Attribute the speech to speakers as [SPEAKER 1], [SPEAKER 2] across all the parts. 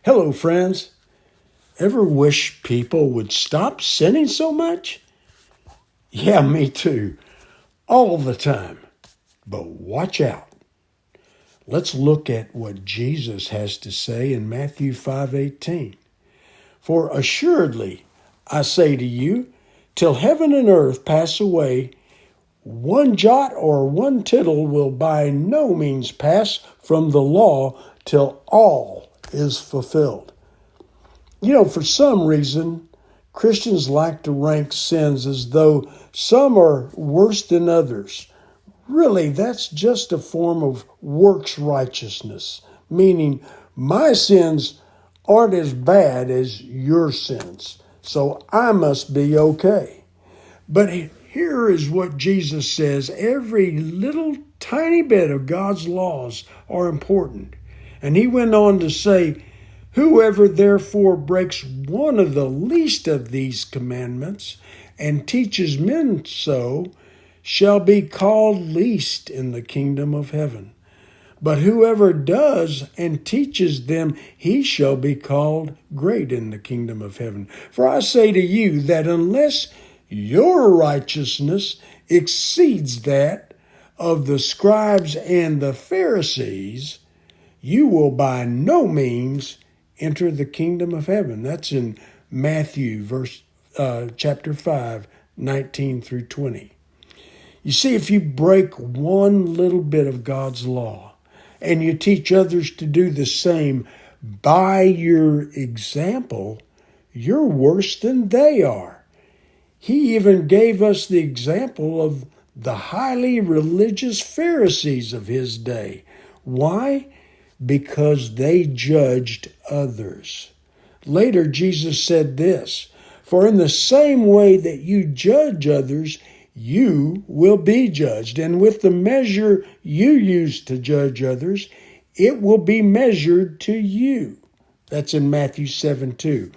[SPEAKER 1] Hello, friends. Ever wish people would stop sinning so much? Yeah, me too. All the time. But watch out. Let's look at what Jesus has to say in Matthew 5:18. For assuredly, I say to you, till heaven and earth pass away, one jot or one tittle will by no means pass from the law till all is fulfilled. For some reason, Christians like to rank sins as though some are worse than others. Really, that's just a form of works righteousness, meaning my sins aren't as bad as your sins, so I must be okay. But here is what Jesus says: every little tiny bit of God's laws are important. And he went on to say, whoever therefore breaks one of the least of these commandments and teaches men so shall be called least in the kingdom of heaven. But whoever does and teaches them, he shall be called great in the kingdom of heaven. For I say to you that unless your righteousness exceeds that of the scribes and the Pharisees, you will by no means enter the kingdom of heaven. That's in Matthew chapter 5, 19 through 20. You see, if you break one little bit of God's law and you teach others to do the same by your example, you're worse than they are. He even gave us the example of the highly religious Pharisees of his day. Why? Because they judged others. Later, Jesus said this, for in the same way that you judge others, you will be judged. And with the measure you use to judge others, it will be measured to you. That's in Matthew 7:2.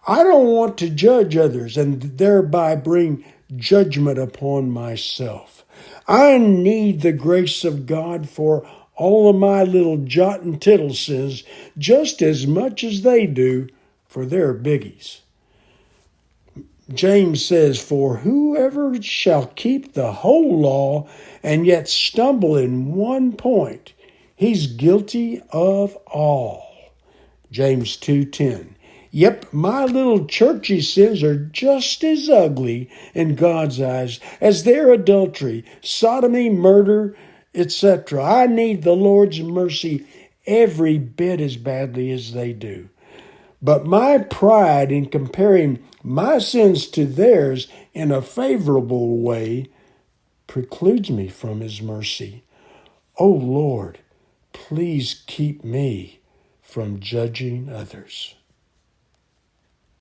[SPEAKER 1] I don't want to judge others and thereby bring judgment upon myself. I need the grace of God for all of my little jot and tittle sins just as much as they do for their biggies. James says, for whoever shall keep the whole law and yet stumble in one point, he's guilty of all. James 2:10. Yep, my little churchy sins are just as ugly in God's eyes as their adultery, sodomy, murder, etc. I need the Lord's mercy every bit as badly as they do. But my pride in comparing my sins to theirs in a favorable way precludes me from his mercy. Oh Lord, please keep me from judging others.